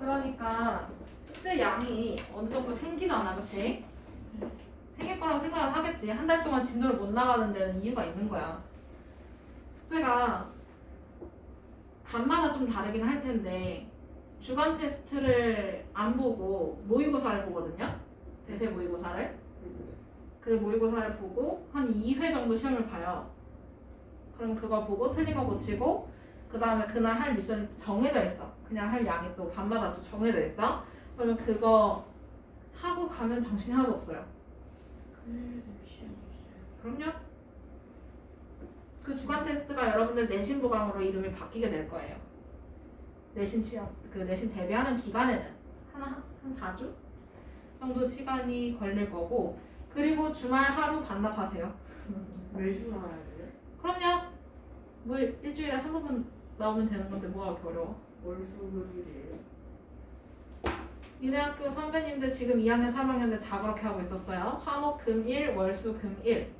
그러니까 숙제 양이 어느 정도 생기잖아, 그치? 생길 거라고 생각을 하겠지. 한 달 동안 진도를 못 나가는 데는 이유가 있는 거야. 숙제가 간마다 좀 다르긴 할 텐데 주간 테스트를 안 보고 모의고사를 보거든요. 대세 모의고사를. 그 모의고사를 보고 한 2회 정도 시험을 봐요. 그럼 그거 보고 틀린 거 고치고 그 다음에 그날 할 미션이 정해져 있어. 그냥 할 양이 또 밤마다 또 정해져 있어. 그러면 그거 하고 가면 정신이 하나도 없어요. 금요일에도 미션이 있어요. 그럼요. 그 주간 테스트가 여러분들 내신 보강으로 이름이 바뀌게 될 거예요. 내신 시험, 그 내신 대비하는 기간에는 한 4주 정도 시간이 걸릴 거고, 그리고 주말 하루 반납하세요. 매주 나와야 돼요? 그럼요. 뭐 일주일에 한 번만 나오면 되는 건데 뭐가 그렇게 어려워? 월수금일이에요. 니네 학교 선배님들 지금 2학년, 3학년들 다 그렇게 하고 있었어요. 화목 금일, 월수 금일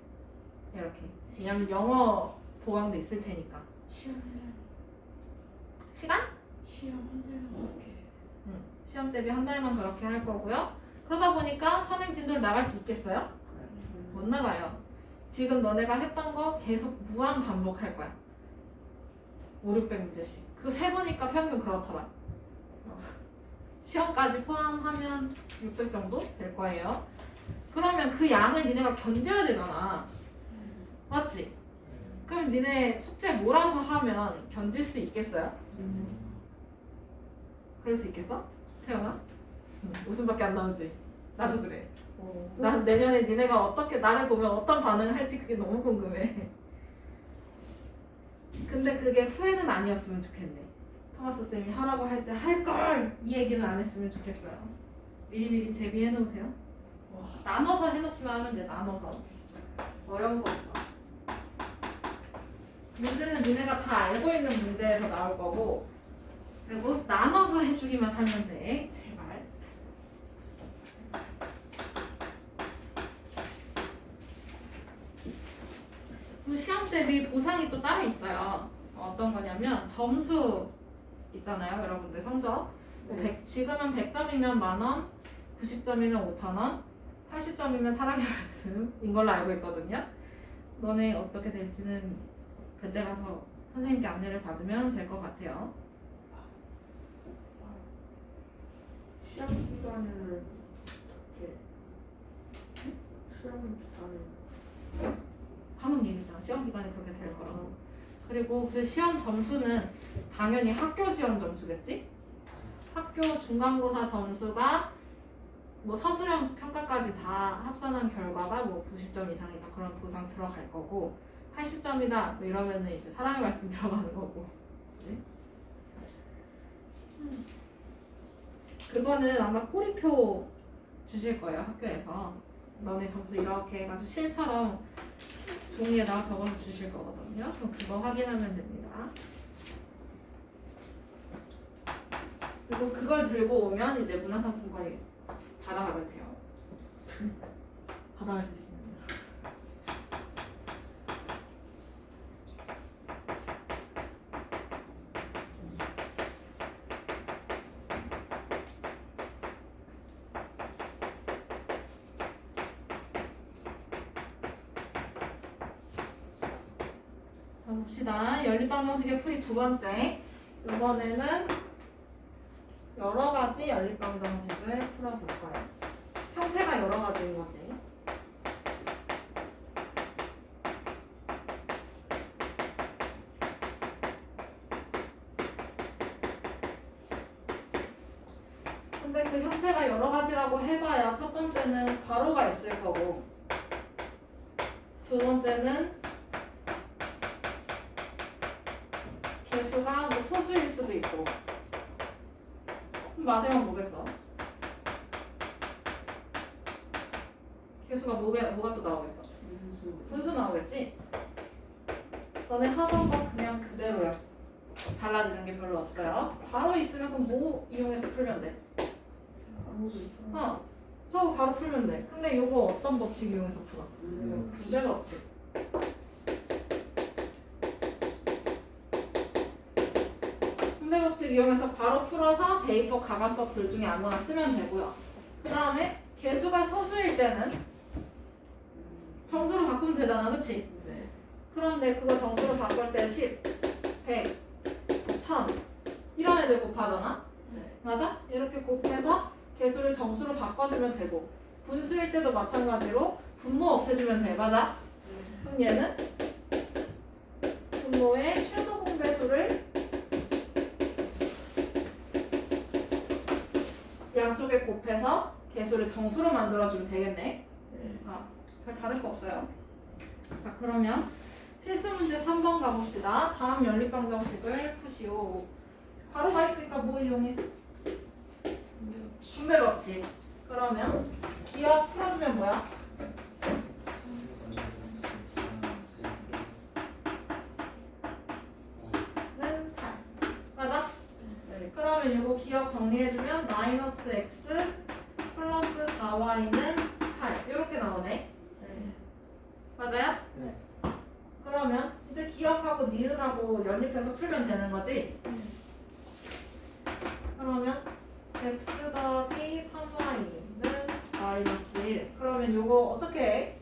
이렇게. 왜냐면 영어 보강도 있을 테니까. 시험 한 달. 시간? 시험 한 달만 그렇게. 시험 대비 한 달만 그렇게 할 거고요. 그러다 보니까 선행 진도를 나갈 수 있겠어요? 못 나가요. 지금 너네가 했던 거 계속 무한 반복할 거야. 5, 600문제씩. 그 세 번이니까 평균 그렇더라. 시험까지 포함하면 600 정도 될 거예요. 그러면 그 양을 니네가 견뎌야 되잖아. 맞지? 그럼 니네 숙제 몰아서 하면 견딜 수 있겠어요? 그럴 수 있겠어? 태영아? 웃음밖에 안 나오지? 나도 그래. 난 내년에 니네가 어떻게 나를 보면 어떤 반응을 할지 그게 너무 궁금해. 근데 그게 후회는 아니었으면 좋겠네. 토마스 쌤이 하라고 할 때 할걸! 이 얘기는 안 했으면 좋겠어요. 미리미리 제비해 놓으세요. 나눠서 해놓기만 하면 돼. 나눠서. 어려운 거 없어. 문제는 니네가 다 알고 있는 문제에서 나올 거고, 그리고 나눠서 해주기만 하면 돼. 제발. 그리고 시험 대비 보상이 또 따로 있어요. 어떤 거냐면 점수 있잖아요. 여러분들 성적. 지금은 100점이면 만원, 90점이면 5,000원, 80점이면 사랑의 말씀인 걸로 알고 있거든요. 너네 어떻게 될지는 그때 가서 선생님께 안내를 받으면 될 것 같아요. 시험 기간에는 어떻게? 시험 기간에 방금 얘기했잖아. 시험 기간이 그렇게 될 거라고. 그리고 그 시험 점수는 당연히 학교 지원 점수겠지? 학교 중간고사 점수가 뭐 서술형 평가까지 다 합산한 결과가 뭐 90점 이상이다. 그런 보상 들어갈 거고, 80점이다 뭐 이러면은 이제 사랑의 말씀 들어가는 거고. 네? 그거는 아마 꼬리표 주실 거예요. 학교에서 너네 점수 이렇게 해가지고 실처럼 종이에다가 적어서 주실 거거든요. 그럼 그거 확인하면 됩니다. 그리고 그걸 들고 오면 이제 문화상품권이 받아가면 돼요. 받아갈 수 있습니다. 자, 봅시다. 연립방정식의 풀이 두 번째. 이번에는 여러 가지 연립방정식을 풀어볼 거예요. 형태가 여러 가지인 거지. 근데 그 형태가 여러 가지라고 해봐야 첫 번째는 괄호가 있을 거고, 두 번째는 개수가 뭐 소수일 수도 있고. 마지막 뭐겠어? 개수가 뭐가 또 나오겠어? 분수 나오겠지? 너네 하던 거 그냥 그대로야. 달라지는 게 별로 없어요. 바로 있으면 그럼 뭐 이용해서 풀면 돼? 저거 바로 풀면 돼. 근데 이거 어떤 법칙 이용해서 풀어? 부재 법칙. 분배 법칙 이용해서 괄호 풀어서 대입법, 가관법 둘 중에 아무나 쓰면 되고요. 그 다음에 개수가 소수일 때는 정수로 바꾸면 되잖아, 그치? 네. 그런데 그거 정수로 바꿀 때 10, 100, 1000 이런 애들 곱하잖아? 네. 맞아? 이렇게 곱해서 개수를 정수로 바꿔주면 되고 분수일 때도 마찬가지로 분모 없애주면 돼, 맞아? 그럼 얘는 분모의 최소 공배수를 양쪽에 곱해서 개수를 정수로 만들어주면 되겠네. 네. 별 다를 거 없어요. 자, 그러면 필수 문제 3번 가봅시다. 다음 연립방정식을 푸시오. 괄호가 있으니까 뭐 이용해? 분배 법칙. 그러면 기억 풀어주면 뭐야? 는 8. 맞아? 네. 그러면 이거 기억 정리해주면 마이너스 x 플러스 4y는 8 이렇게 나오네. 네. 맞아요? 네. 그러면 이제 기억하고 니은하고 연립해서 풀면 되는 거지? 그러면 x 더하기 3y는 마이너스 1. 그러면 요거 어떻게 해?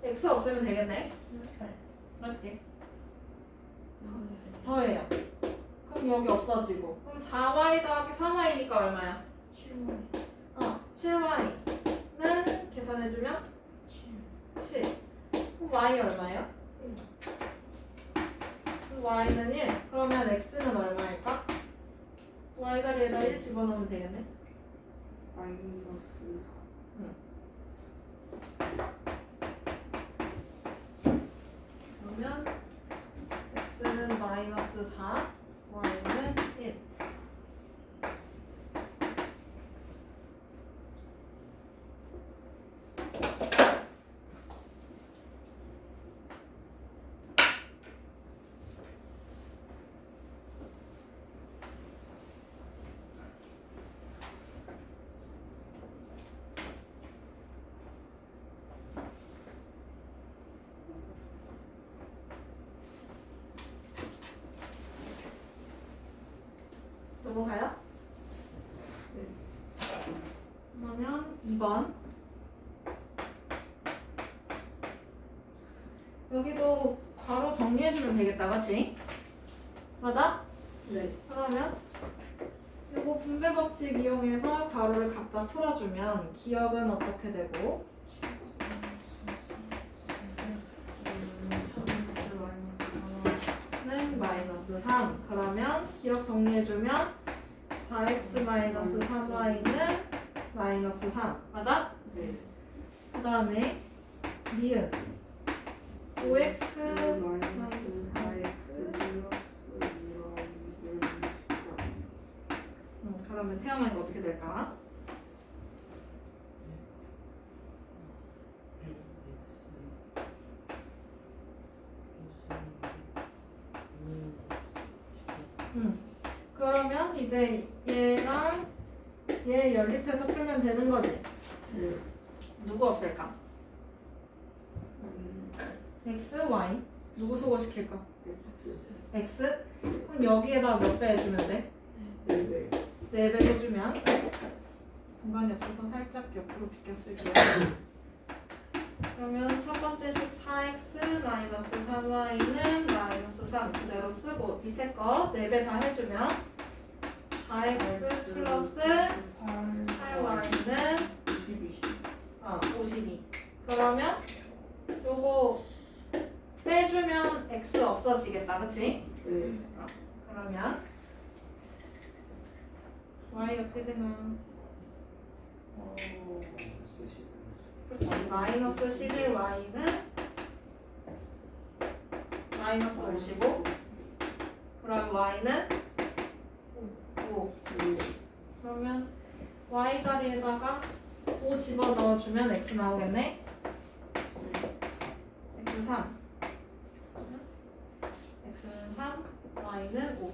x 없애면 되겠네? 맞지? 더해요. 그럼 여기 없어지고. 그럼 4y 더하기 3y니까 얼마야? 7y는 계산해주면 7. 그럼 y 얼마예요? 그럼 y는 1. 그러면 x는 얼마일까? y 자리에다 1 집어넣으면 되겠네. 마이너스 그러면 x는 마이너스 4, y는 1. 넘어가요? 네. 그러면 2번. 여기도 바로 정리해주면 되겠다, 그치? 맞아? 네. 그러면 요거 분배 법칙 이용해서 가로를 각자 풀어주면 기억은 어떻게 되고 3x 마이너스 마이너스 3. 그러면 기억 정리해주면 4x 마이너스 3y는 마이너스 3. 맞아? 네. 그 다음에 니은 5x 마이너스 4x 플러스 2y는 14. 그러면 태어나니까 어떻게 될까? 그러면 이제 얘랑 얘 연립해서 풀면 되는 거지. 네. 누구 없앨까? x, y. 누구 소거시킬까? x? 그럼 여기에다 몇 배 해주면 돼? 네. 4배 해주면 공간이 없어서 살짝 옆으로 비켰을게요. 그러면 첫 번째 식 4x 마이너스 3y는 마이너스 3 그대로 쓰고 밑에 거 4배 다 해주면 4x 플러스 8y는 52. 그러면 요거 빼주면 x 없어지겠다, 그치? 네. 그러면 y 어떻게 되나? 그렇지. 마이너스 11y는 마이너스 55. 그럼 y는 5. 그러면 y 자리에다가 5 집어 넣어주면 x 나오겠네. x 3. x는 3, y는 5.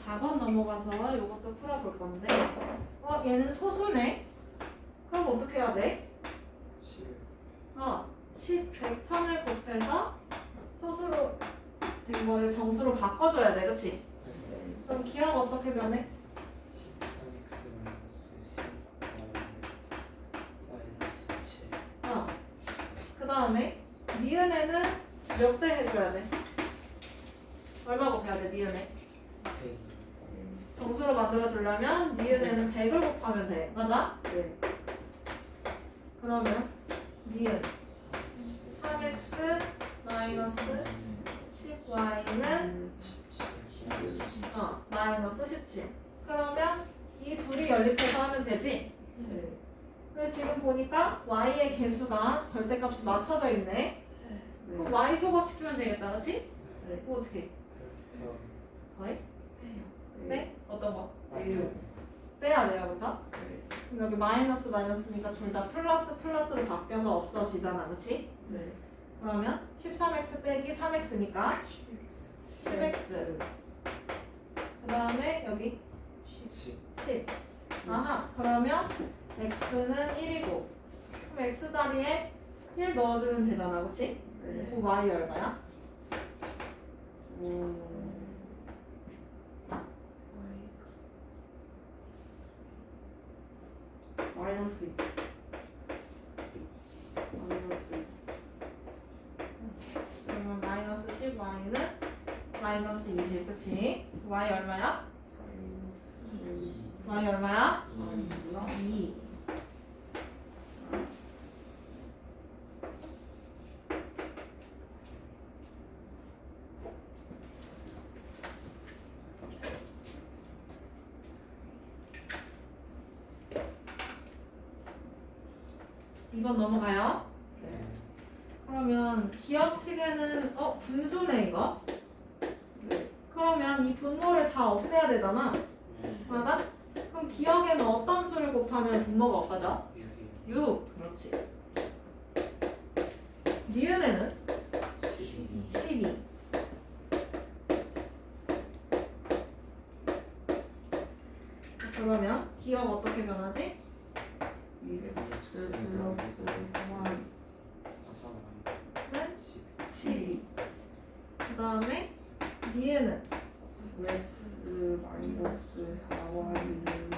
4번 넘어가서 이것도 풀어볼 건데 얘는 소수네? 그럼 어떻게 해야 돼? 10, 100, 1000을 곱해서 소수로 된 거를 정수로 바꿔줘야 돼, 그치? 그럼 기억 어떻게 변해? 13x 마이너스 10 마이너스 7 그 다음에 니은에는 몇 배 해줘야 돼? 얼마 곱해야 돼, 니은에? 100 정수로 만들어주려면 니은에는 100을 곱하면 돼, 맞아? 네. 그러면 니은 3x 마이너스 10y는 마이너스 17. 그러면 이 둘이 연립해서 하면 되지? 네. 근데 지금 보니까 y의 개수가 절대값이 맞춰져 있네. 그럼 네. y 소거시키면 되겠다, 그치? 네. 그럼 어떻게? 더해? 네. 빼? 어떤 거? 빼요. 빼야 돼요, 그쵸? 네. 그럼 여기 마이너스 마이너스니까 둘 다 플러스 플러스로 바뀌어서 없어지잖아, 그치? 네. 그러면 13x 빼기 3x니까 10x. 그 다음에 여기 10. 아하, 그러면 x는 1이고 그럼 x 자리에 1 넣어주면 되잖아, 그치? 네. 그럼 y 얼마야? 마이너스. 그러면 마이너스 10y는 마이너스 20, 그치? y 얼마야? y 얼마야? 2. 이번 넘어가요. 그러면 기억 시계는 분수네 이거. 네. 그러면 이 분모를 다 없애야 되잖아. 맞아? 그럼 기억에는 어떤 수를 곱하면 분모가 없어져? 6. 그렇지. 니은에는 12. 그러면 기억 어떻게 변하지? 2x 플러스 3y. 는 12. 그 다음에 니은은 x 마이너스 4y는 19.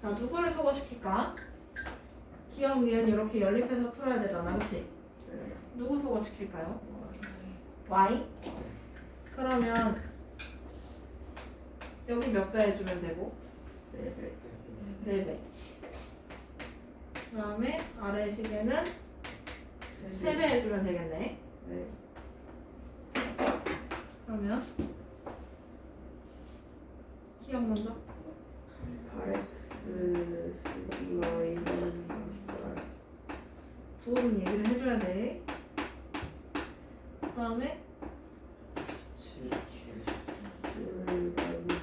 자 누구를 소거시킬까? 기억 니은 이렇게 연립해서 풀어야 되잖아, 그치? 네. 누구 소거시킬까요? y? 그러면 여기 몇 배 해주면 되고? 4배. 4배. 그 다음에 아래 시계는 3배 해주면 되겠네. 네. 그러면 기억 먼저. 8x 12y는 48. 부호는 얘기를 해줘야 돼. 그 다음에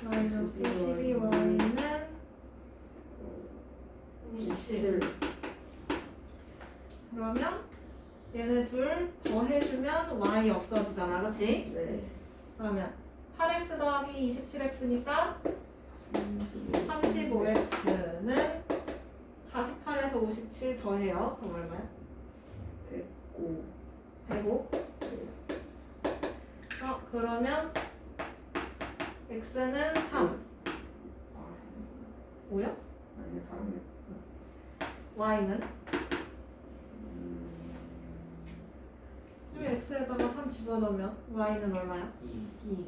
마이너스 12y는 57. 그러면 얘네 둘 더해주면 y 없어지잖아, 그치? 네. 그러면 8x 더하기 27x니까 35x는 48에서 57 더해요. 그럼 얼마야? 105. 105. 그러면 x는 3. 아, 5요? 아니 3. y는? 여기 x에다가 3 집어넣으면 y는 얼마야? 2.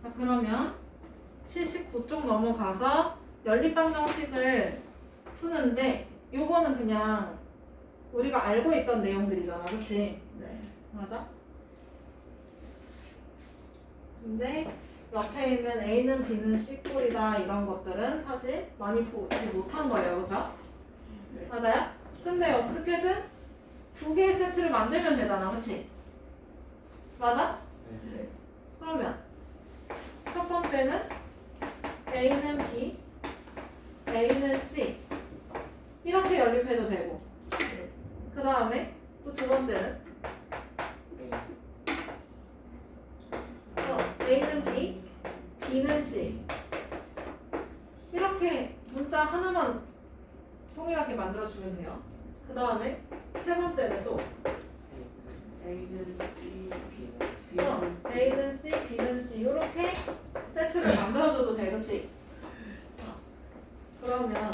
자, 그러면 79쪽 넘어가서 연립방정식을 푸는데 요거는 그냥 우리가 알고 있던 내용들이잖아, 그치? 네. 맞아? 근데 옆에 있는 A는 B는 C꼴이다 이런 것들은 사실 많이 보지 못한 거예요, 그죠? 네. 맞아요? 근데 어떻게든 두 개의 세트를 만들면 되잖아, 그치? 맞아? 네. 그러면 첫 번째는 A는 B, A는 C 이렇게 연립해도 되고 그 다음에 또 두 번째는 A는 B, B는 C 이렇게 문자 하나만 동일하게 만들어주면 돼요. 그 다음에 세 번째는 또 A는 B, B는 C. A는 C, B는 C 이렇게 세트를 만들어줘도 돼, 그치? 그러면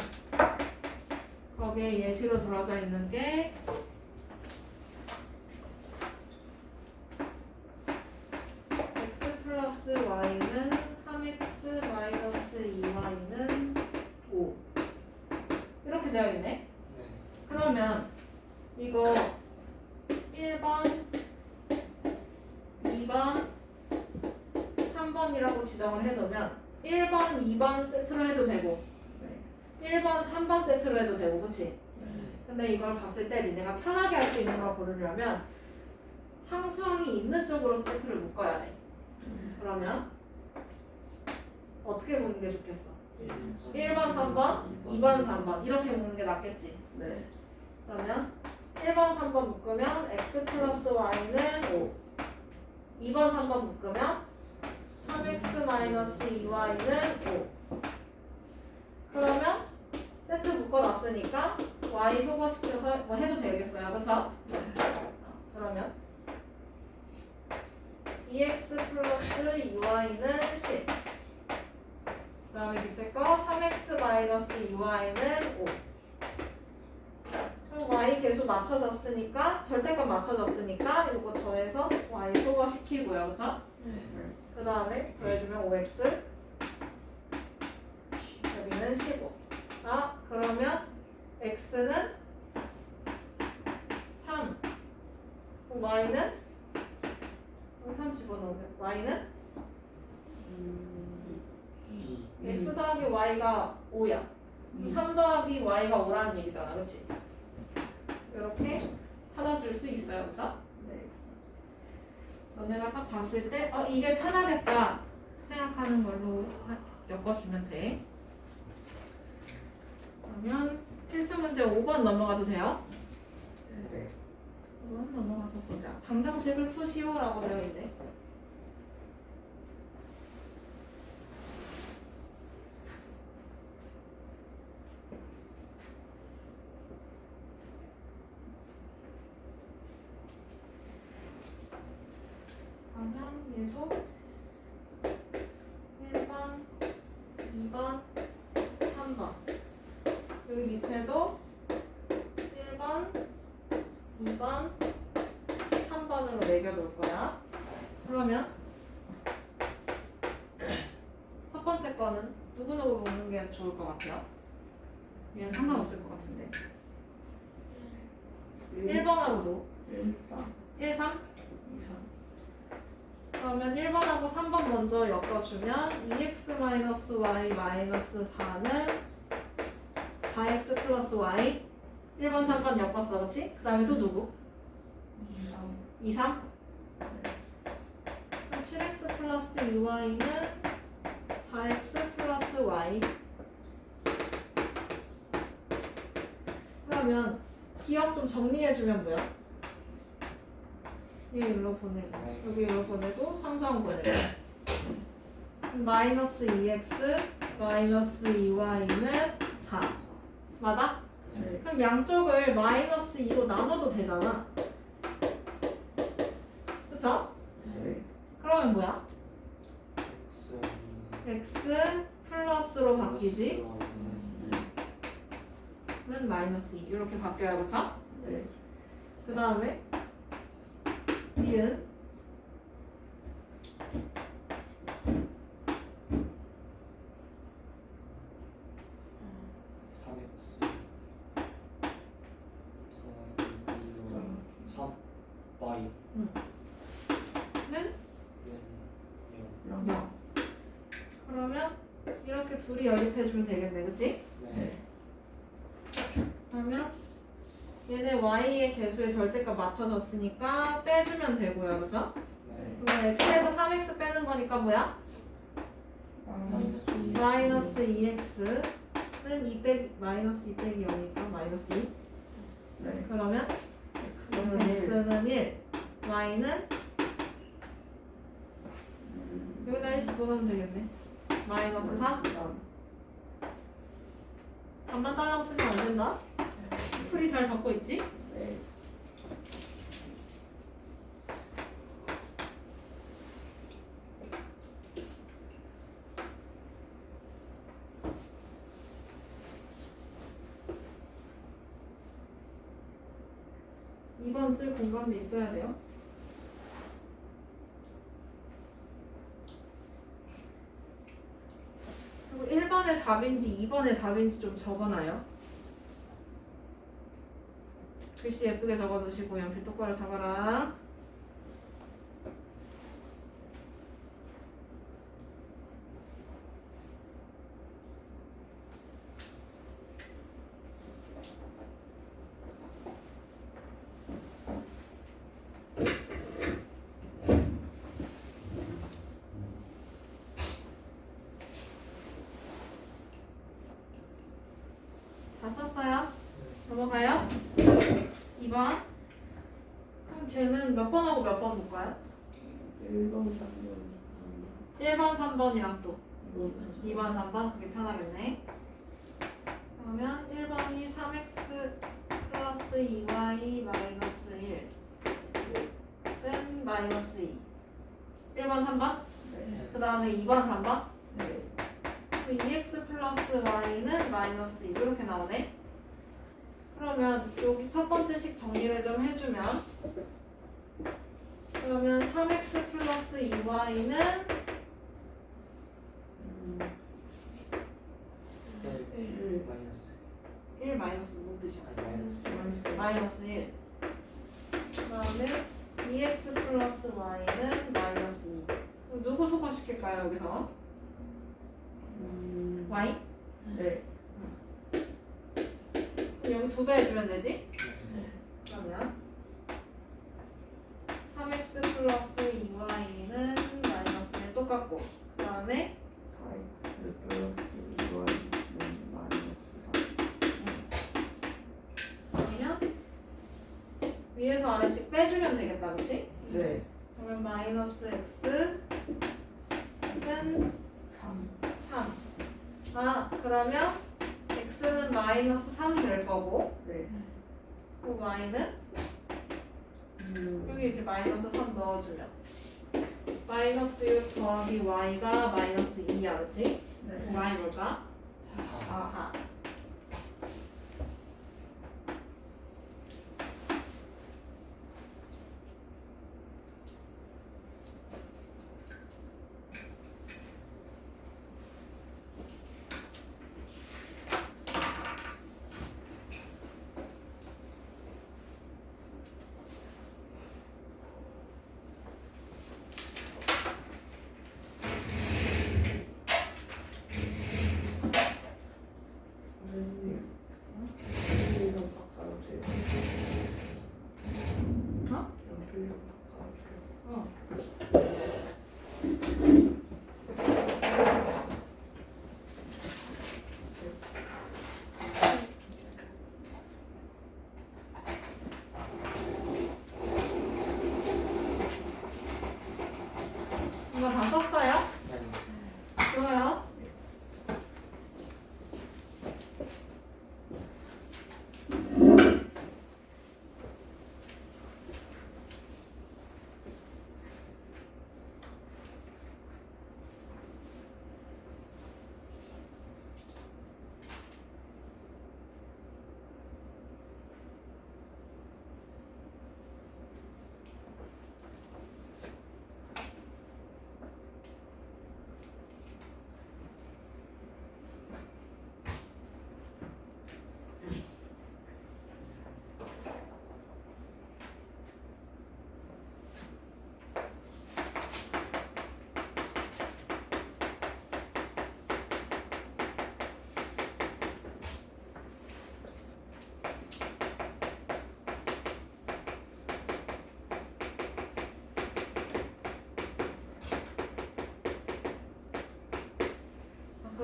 거기에 예시로 들어져 있는 게 x 플러스 y는 3x 마이너스 2y는 5 이렇게 되어 있네. 네. 그러면 이거 1번, 2번, 3번이라고 지정을 해놓으면 1번, 2번 세트로 해도 되고 1번, 3번 세트로 해도 되고 그치? 근데 이걸 봤을 때 니네가 편하게 할 수 있는 걸 고르려면 상수항이 있는 쪽으로 세트를 묶어야 돼. 그러면 어떻게 보는 게 좋겠어? 1번, 3번, 2번, 3번 이렇게 묶는 게 낫겠지? 네. 그러면 1번, 3번 묶으면 x 플러스 y는 5 2번, 3번 묶으면 3x 마이너스 2y는 5 그러면 세트 묶어놨으니까 y 소거시켜서 뭐 해도 되겠어요, 그쵸? 그러면 2x 플러스 2y는 10 그 다음에 밑에 거 3x 마이너스 2y는 5 그럼 y 계수 맞춰졌으니까 절대값 맞춰졌으니까 이거 더해서 y 소거시키고요, 그쵸? 그 다음에 더해주면 5x 여기는 15 그러면 x는 3 그럼 y는 3 집어넣으면 y는 2. x 더하기 y가 5야 3 더하기 y가 5라는 얘기잖아, 그치? 이렇게 찾아줄 수 있어요, 그쵸? 네. 너네가 딱 봤을 때 이게 편하겠다 생각하는 걸로 엮어주면 돼. 그러면 필수 문제 5번 넘어가도 돼요? 네. 5번 넘어가서 보자. 방정식을 푸시오라고 되어 있네. 그러면 얘도 1번, 2번, 3번 여기 밑에도 1번, 2번, 3번으로 매겨놓을 거야. 그러면 첫 번째 거는 누구누구 보는 게 좋을 것 같아요? 얘는 상관없을 것 같은데 1번하고도 1, 3, 1, 3? 2, 3. 그러면 1번하고 3번 먼저 엮어주면 2x-y 마이너스 4는 4x 플러스 y 1번, 3번 엮었어, 그치? 그 다음에 또 누구? 2, 3. 2, 3? 그럼 7x 플러스 2y는 4x 플러스 y 그러면 기억 좀 정리해주면 뭐야? 얘 일로 보내고 여기 일로 보내고 상수항 보내고 마이너스 2x 마이너스 2y는 4 맞아? 네. 그럼 양쪽을 마이너스 2로 나눠도 되잖아 그쵸? 네. 그러면 뭐야? X x 플러스로 바뀌지 플러스 는 마이너스 2 이렇게 바뀌어요 그쵸? 네. 그 다음에 니은 Y 는 0. 0 그러면 이렇게 둘이 연립해주면 되겠네 그치? 네. 그러면 얘네 y의 개수에 절대값 맞춰졌으니까 빼주면 되고요 그죠? 네. 네. 그럼 x에서 3x 빼는 거니까 뭐야? 마이너스 2. 마이너스 2x는 2 빼기 마이너스 2 빼기 0이니까 마이너스 2. 네. 그러면 X는 1. x는 1, y는 여기다 1 집어넣으면 되겠네. 마이너스 3. 3만 딸랑 쓰면 안 된다. 풀이 잘 잡고 있지? 네. 이번 쓸 공간도 있어야 돼요. 그리고 1번의 답인지 2번의 답인지 좀 적어놔요. 글씨 예쁘게 적어놓으시고 연필 똑바로 잡아라. 다 썼어요? 넘어가요? 2번. 그럼 쟤는 몇 번하고 몇 번 볼까요? 1번, 3번, 1번, 3번이랑 또 2번 2번, 3번 그게 편하겠네. 그러면 1번이 3x 플러스 2y 마이너스 1 은 마이너스 2. 1번, 3번? 네. 그 다음에 2번, 3번? 네. 2x 플러스 y는 마이너스 2 이렇게 나오네. 그러면 여기 첫 번째 식 정리를 좀 해주면 그러면 3x 플러스 2y는 1 마이너스 1 마이너스 뭔 뜻이야? 마이너스 마이너스 1. 그 다음에 2x 플러스 y는 마이너스 2. 그럼 누구 소거시킬까요 여기서? y? 네. 그럼 여기 2배 해주면 되지? 그러면 3x 플러스 2y는 마이너스 1 똑같고 그 다음에 4x 플러스 2y는 마이너스 3. 그러면 위에서 아래씩 빼주면 되겠다 그치? 네. 그러면 마이너스 x는 3. 3. 아 그러면 x는 마이너스 3이 될 거고 네. 그리고 y는 여기 이렇게 마이너스 3 넣어주면 마이너스 6 더하기 y가 마이너스 2야 그치? 네. y 뭘까? 4. 4. 선생님. 연필 좀 바꿔주세요. 어? 연필 좀 바꿔주세요. 어. 이거 다 썼어요? 좋아요.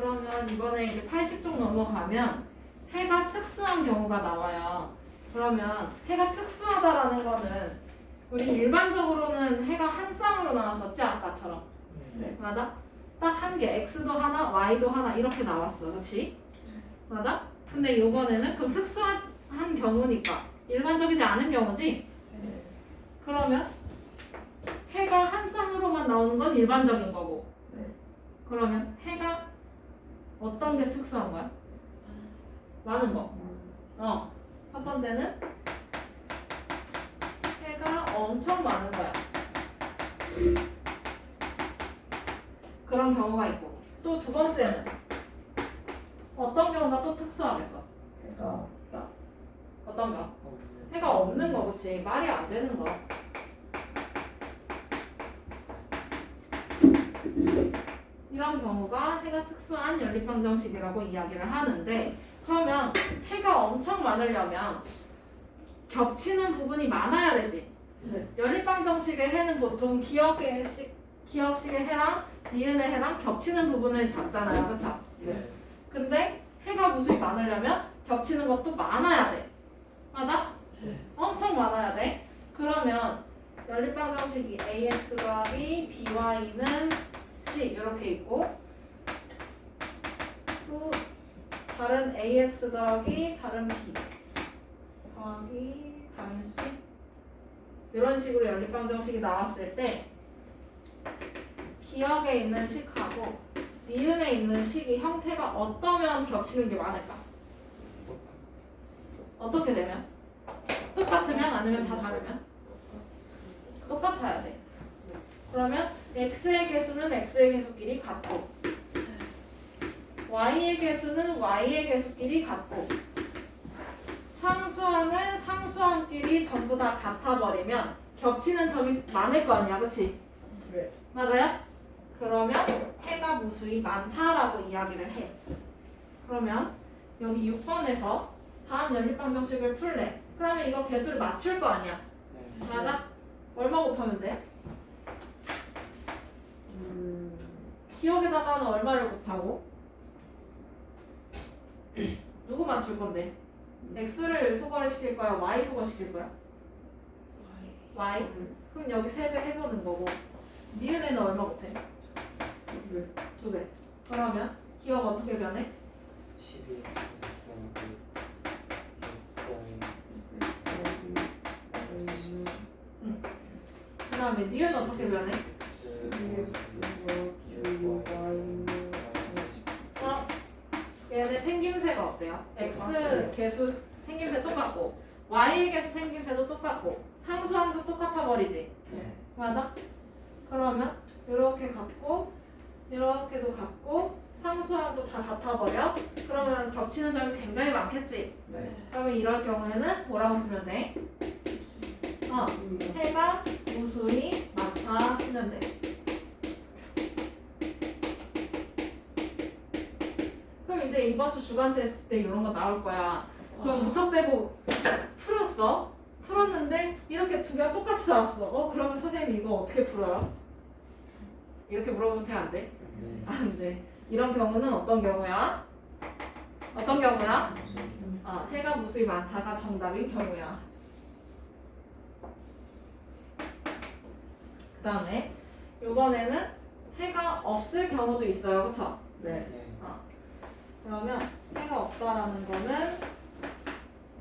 그러면 이번에 이제 80쪽 넘어가면 해가 특수한 경우가 나와요. 그러면 해가 특수하다라는 거는 우리 일반적으로는 해가 한 쌍으로 나왔었지 아까처럼. 네. 맞아? 딱 한 개, x도 하나, y도 하나 이렇게 나왔어, 그렇지? 맞아? 근데 이번에는 그럼 특수한 경우니까 일반적이지 않은 경우지? 네. 그러면 해가 한 쌍으로만 나오는 건 일반적인 거고. 네. 그러면 해가 어떤 게 특수한 거야? 많은 거. 첫 번째는 해가 엄청 많은 거야. 그런 경우가 있고. 또 두 번째는 어떤 경우가 또 특수하겠어? 해가 어떤 거? 없는. 해가 없는 거, 그치? 말이 안 되는 거. 이런 경우가 해가 특수한 연립방정식이라고 이야기를 하는데, 그러면 해가 엄청 많으려면 겹치는 부분이 많아야 되지. 네. 연립방정식의 해는 보통 기억식의 해랑 니은의 해랑 겹치는 부분을 잡잖아요, 그렇죠? 네. 근데 해가 무수히 많으려면 겹치는 것도 많아야 돼. 맞아? 네. 엄청 많아야 돼. 그러면 연립방정식이 ax 더하기 by는 c 이렇게 있고, 또 다른 ax 더하기 다른 b 더하기 다른 c 이런 식으로 연립방정식이 나왔을 때 기억에 있는 식하고 니은에 있는 식이 형태가 어떠면 겹치는 게 많을까? 어떻게 되면? 똑같으면 아니면 다 다르면? 똑같아야 돼. 그러면 x의 개수는 x의 개수끼리 같고 y의 개수는 y의 개수끼리 같고 상수항은 상수항끼리 전부 다 같아버리면 겹치는 점이 많을 거 아니야, 그치? 네. 맞아요? 그러면 해가 무수히 많다라고 이야기를 해. 그러면 여기 6번에서 다음 연립방정식을 풀래. 그러면 이거 개수를 맞출 거 아니야? 네. 맞아? 얼마 곱하면 돼? 기억에다가는 얼마를 곱하고? 누구 맞출 건데? x를 소거를 시킬 거야? y 소거 시킬 거야? y? 그럼 여기 3배 해보는 거고 니은에는 얼마 곱해? 네. 2배. 그러면 기억 어떻게 변해? 12x 그 다음에 니은 어떻게 변해? 어? 얘네 생김새가 어때요? x 개수 생김새 똑같고 y의 개수 생김새도 똑같고 상수항도 똑같아 버리지? 네. 맞아? 그러면 이렇게 같고 이렇게도 같고 상수항도 다 같아 버려? 그러면 겹치는 점이 굉장히 많겠지? 네. 그러면 이럴 경우에는 뭐라고 쓰면 돼? 해가 무수히 많다 쓰면 돼. 그럼 이제 이번 주 주간 테스트 때 이런 거 나올 거야. 그럼 무턱대고 풀었어? 풀었는데 이렇게 두 개가 똑같이 나왔어. 그러면 선생님 이거 어떻게 풀어요? 이렇게 물어보면 돼, 안 돼? 네. 안 돼. 이런 경우는 어떤 경우야? 어떤 경우야? 해가 무수히 많다가 정답인 경우야. 그 다음에 이번에는 해가 없을 경우도 있어요. 그쵸? 네. 네. 그러면 해가 없다라는 거는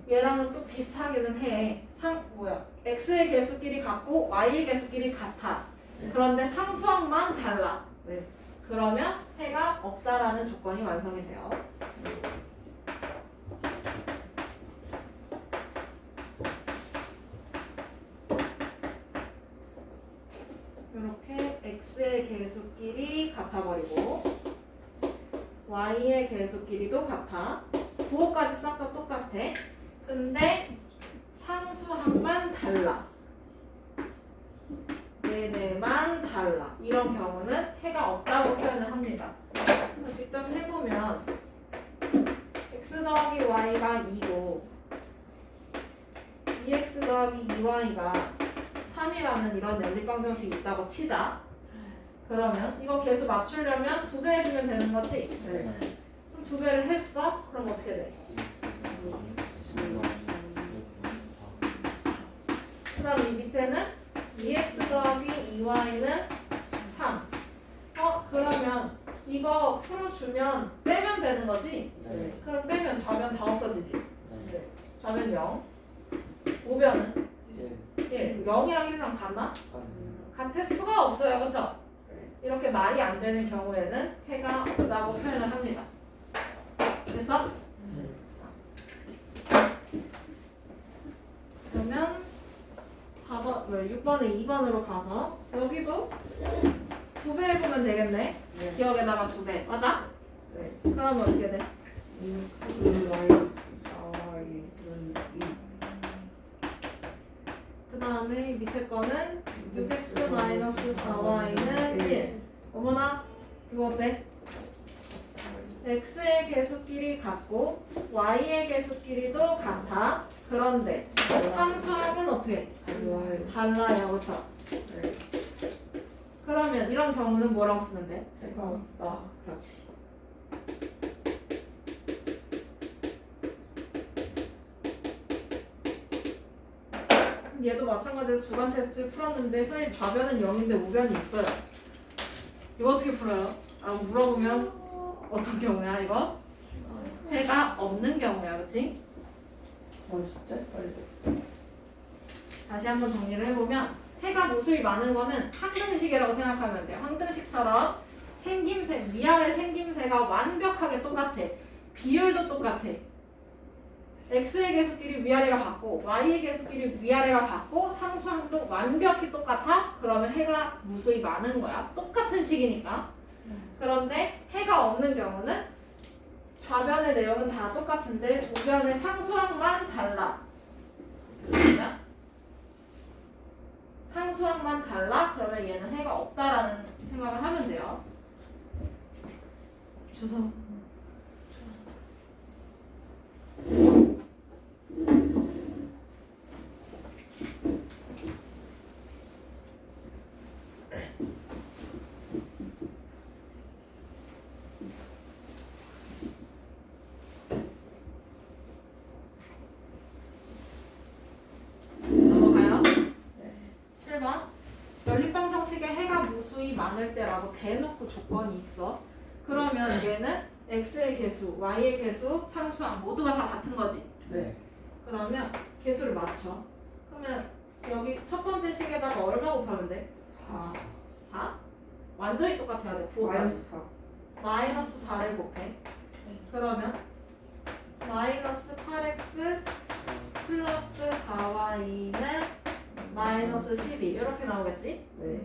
얘랑은 또 비슷하기는 해. x의 개수끼리 같고 y의 개수끼리 같아. 네. 그런데 상수항만 달라. 네. 그러면 해가 없다라는 조건이 완성이 돼요. 이렇게 x의 개수끼리 같아버리고 y의 개수끼리도 같아. 부호까지 싹 다 똑같아. 근데 상수항만 달라. 얘네만 달라. 이런 경우는 해가 없다고 표현을 합니다. 직접 해보면 x 더하기 y가 2고 2x 더하기 2y가 3이라는 이런 연립방정식이 있다고 치자. 그러면 이거 계수 맞추려면 2배 해주면 되는 거지? 네. 그럼 2배를 했어? 그럼 어떻게 돼? 그 다음 이 밑에는 2x 더하기 2y는 3. 그러면 이거 풀어주면 빼면 되는 거지? 네. 그럼 빼면 좌변 다 없어지지? 네. 좌변 0. 우변은 1. 1. 0이랑 1이랑 같나? 한. 같을 수가 없어요. 그쵸? 네. 이렇게 말이 안 되는 경우에는 해가 없다고 표현을 합니다. 됐어? 그러면 4번, 6번에 2번으로 가서 여기도 2배 해보면 되겠네. 네. 기억에다가 2배. 맞아? 네. 그러면 어떻게 돼? 그 다음에 밑에 거는 6x 마이너스 4y는 1. 어머나, 이거 어때? x의 개수끼리 같고 y의 개수끼리도 같아. 그런데 상수항은 어떻게? 달라요. 그쵸? 네. 그러면 이런 경우는 뭐라고 쓰면 돼? 해가 없다. 그렇지. 얘도 마찬가지로 주관 테스트를 풀었는데 선생님 좌변은 0인데 우변이 있어요. 이거 어떻게 풀어요? 라고 물어보면 어떤 경우야 이거? 해가 없는 경우야. 그치? 진짜 빨리. 다시 한번 정리를 해보면 해가 모습이 많은 거는 항등식이라고 생각하면 돼요. 항등식처럼 생김새, 위아래 생김새가 완벽하게 똑같아. 비율도 똑같아. x의 개수끼리 위아래가 같고 y의 개수끼리 위아래가 같고 상수항도 완벽히 똑같아? 그러면 해가 무수히 많은 거야. 똑같은 식이니까. 그런데 해가 없는 경우는 좌변의 내용은 다 똑같은데 우변의 상수항만 달라. 그러면 상수항만 달라? 그러면 얘는 해가 없다라는 생각을 하면 돼요. 주소. 넘어가요. 7번. 연립방정식에 해가 무수히 많을 때라고 대놓고 조건이 있어. 그러면 얘는 x의 개수, y의 개수, 상수항 모두가 다 같은 거지. 네. 그러면 개수를 맞춰. 그러면 여기 첫 번째 식에다가 얼마 곱하면 돼? 4. 4? 완전히 똑같아야 돼. 9까지. 마이너스 4를 곱해. 그러면 마이너스 8x 플러스 4y는 마이너스 12 이렇게 나오겠지? 네.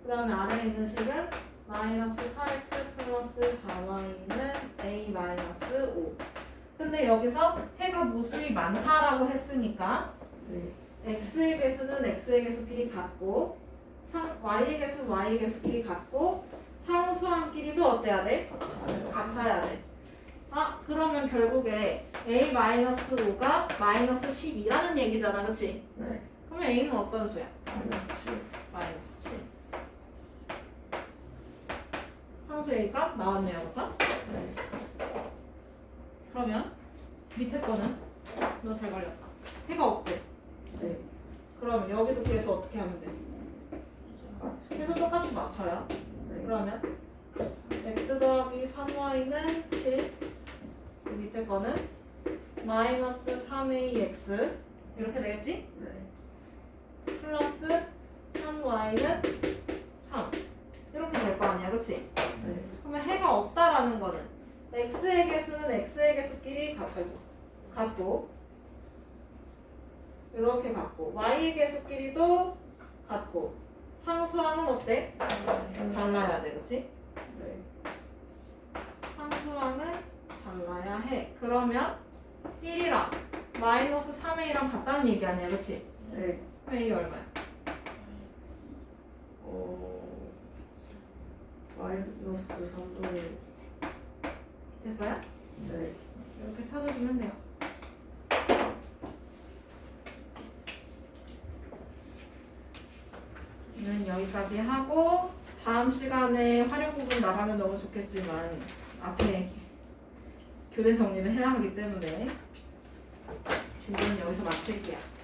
그 다음에 아래에 있는 식은 마이너스 8x 플러스 4y는 a 마이너스 5. 근데 여기서 해가 무수히 많다라고 했으니까 네. x의 개수는 x의 개수끼리 같고 y의 개수는 y의 개수끼리 같고 상수항끼리도 어때야 돼? 같아야 돼. 그러면 결국에 a 마이너스 5가 마이너스 12라는 얘기잖아, 그치? 네. 그러면 a는 어떤 수야? 마이너스 마이너스 7. 상수 a가 나왔네요, 그쵸? 7. 네. 그러면 밑에 거는 너 잘 걸렸다. 해가 없대. 네. 그러면 여기도 계수 어떻게 하면 돼? 계수 똑같이 맞춰요. 네. 그러면 x 더하기 3y는 7. 그 밑에 거는 마이너스 3ax 이렇게 되겠지? 네. 플러스 3y는 3 이렇게 될 거 아니야, 그치? 네. 그러면 해가 없다라는 거는 x의 개수는 x의 개수끼리 같고 이렇게 같고 y의 개수끼리도 같고 상수항은 어때? 달라야 돼, 그치? 네. 상수항은 달라야 해. 그러면 1이랑 마이너스 3a랑 같다는 얘기 아니야, 그치? 네. 그럼 a 얼마야? 마이너스 3분의 됐어요? 네. 이렇게 찾아주면 돼요. 여기까지 하고 다음 시간에 활용 부분 나가면 너무 좋겠지만 앞에 교대 정리를 해야 하기 때문에 진도는 여기서 마칠게요.